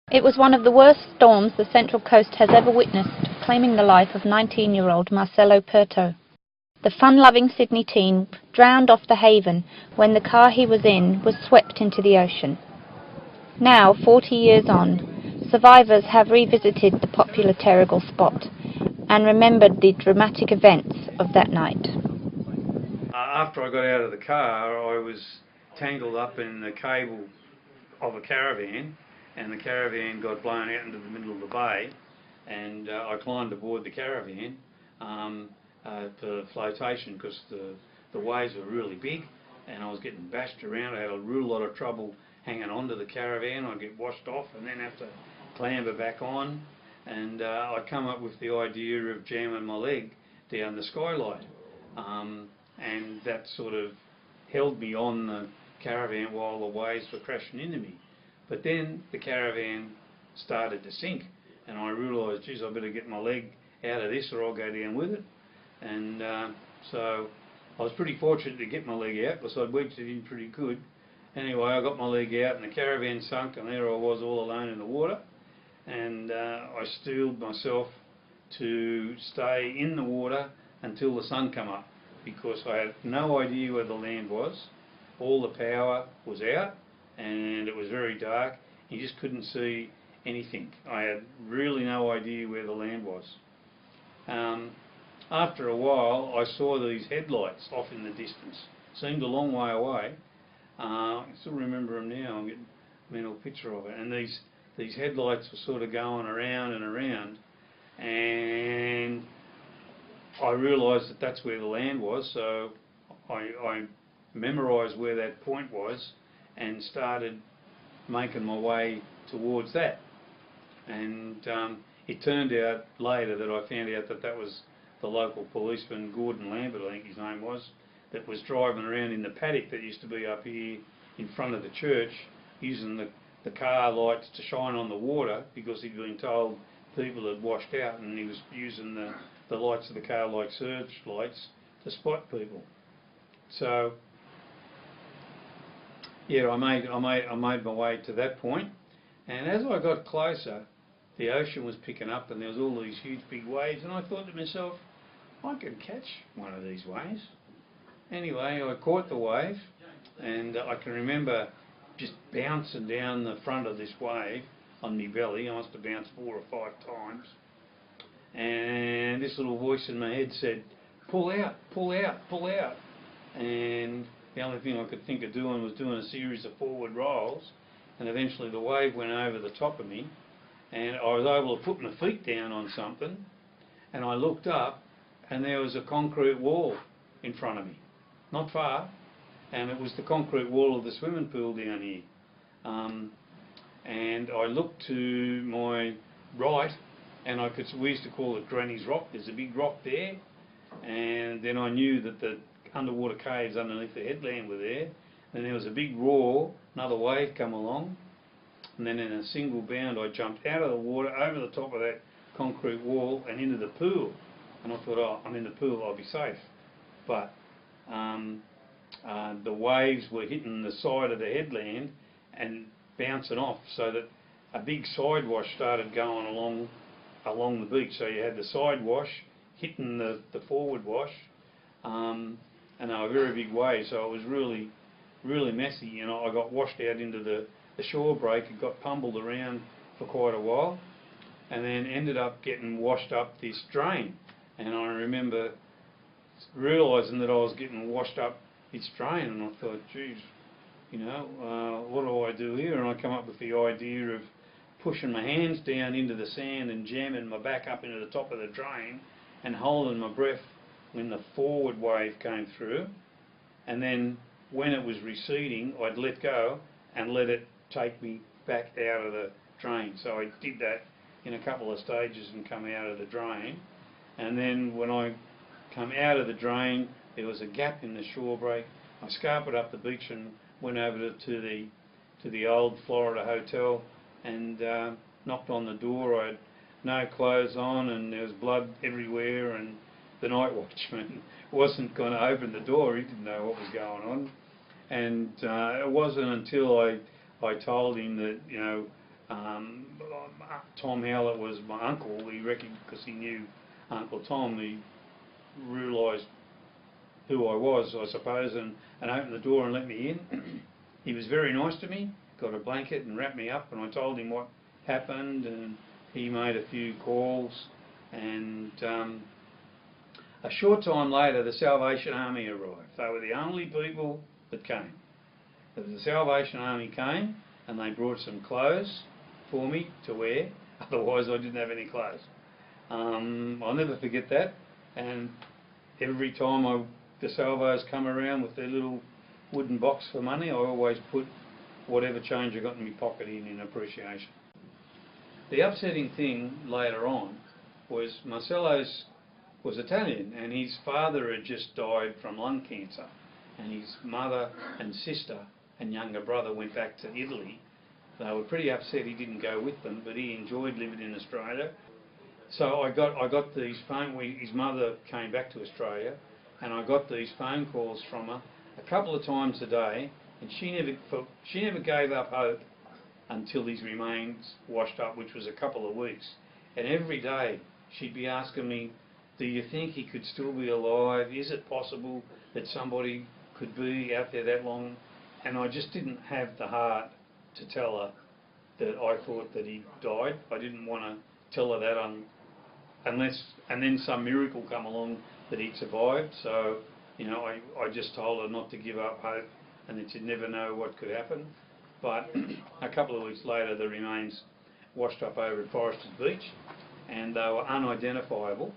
It was one of the worst storms the Central Coast has ever witnessed, claiming the life of 19-year-old Marcelo Puerto. The fun-loving Sydney teen drowned off the Haven when the car he was in was swept into the ocean. Now, 40 years on, survivors have revisited the popular Terrigal spot and remembered the dramatic events of that night. After I got out of the car, I was tangled up in the cable of a caravan, and the caravan got blown out into the middle of the bay, and I climbed aboard the caravan for flotation because the waves were really big and I was getting bashed around. I had a real lot of trouble hanging on to the caravan. I'd get washed off and then have to clamber back on, and I come up with the idea of jamming my leg down the skylight, and that sort of held me on the caravan while the waves were crashing into me. But then the caravan started to sink, and I realised, geez, I better get my leg out of this or I'll go down with it. And so I was pretty fortunate to get my leg out because I'd wedged it in pretty good. Anyway, I got my leg out and the caravan sunk, and there I was all alone in the water. And I steeled myself to stay in the water until the sun came up, because I had no idea where the land was. All the power was out and it was very dark. You just couldn't see anything. I had really no idea where the land was. After a while, I saw these headlights off in the distance. Seemed a long way away. I can still remember them now. I'm getting a mental picture of it. And these headlights were sort of going around and around, and I realised that that's where the land was. So I memorised where that point was and started making my way towards that. And it turned out later that I found out that that was the local policeman, Gordon Lambert, I think his name was, that was driving around in the paddock that used to be up here in front of the church, using the car lights to shine on the water, because he'd been told people had washed out, and he was using the lights of the car like searchlights to spot people. So yeah, I made my way to that point, and as I got closer, the ocean was picking up and there was all these huge big waves, and I thought to myself, I could catch one of these waves. Anyway, I caught the wave, and I can remember just bouncing down the front of this wave on my belly. I must have bounced 4 or 5 times, and this little voice in my head said, pull out, pull out, pull out. And the only thing I could think of doing was doing a series of forward rolls, and eventually the wave went over the top of me, and I was able to put my feet down on something, and I looked up, and there was a concrete wall in front of me, not far, and it was the concrete wall of the swimming pool down here. And I looked to my right, and we used to call it Granny's Rock. There's a big rock there, and then I knew that the underwater caves underneath the headland were there. Then there was a big roar, another wave come along, and then in a single bound I jumped out of the water, over the top of that concrete wall and into the pool. And I thought, oh, I'm in the pool, I'll be safe. But the waves were hitting the side of the headland and bouncing off, so that a big side wash started going along the beach. So you had the side wash hitting the forward wash, and they were very big waves, so it was really, really messy. You know, I got washed out into the shore break and got pummeled around for quite a while, and then ended up getting washed up this drain. And I remember realising that I was getting washed up this drain, and I thought, geez, you know, what do I do here? And I come up with the idea of pushing my hands down into the sand and jamming my back up into the top of the drain and holding my breath when the forward wave came through, and then when it was receding, I'd let go and let it take me back out of the drain. So I did that in a couple of stages and come out of the drain. And then when I come out of the drain, there was a gap in the shore break. I scarpered up the beach and went over to the old Florida Hotel and knocked on the door. I had no clothes on and there was blood everywhere, and the night watchman wasn't going to open the door. He didn't know what was going on. And it wasn't until I told him that, you know, Tom Howlett was my uncle. He reckoned, because he knew Uncle Tom, he realised who I was, I suppose, and opened the door and let me in. He was very nice to me, got a blanket and wrapped me up, and I told him what happened, and he made a few calls, and a short time later the Salvation Army arrived. They were the only people that came. The Salvation Army came and they brought some clothes for me to wear, otherwise I didn't have any clothes. I'll never forget that, and every time the Salvos come around with their little wooden box for money, I always put whatever change I got in my pocket in appreciation. The upsetting thing later on was Marcello's was Italian, and his father had just died from lung cancer, and his mother and sister and younger brother went back to Italy. They were pretty upset he didn't go with them, but he enjoyed living in Australia. So I got these his mother came back to Australia, and I got these phone calls from her a couple of times a day, and she never gave up hope until his remains washed up, which was a couple of weeks. And every day she'd be asking me, do you think he could still be alive? Is it possible that somebody could be out there that long? And I just didn't have the heart to tell her that I thought that he died. I didn't want to tell her that and then some miracle come along that he'd survived. So, you know, I just told her not to give up hope and that you'd never know what could happen. But a couple of weeks later, the remains washed up over at Foresters Beach, and they were unidentifiable.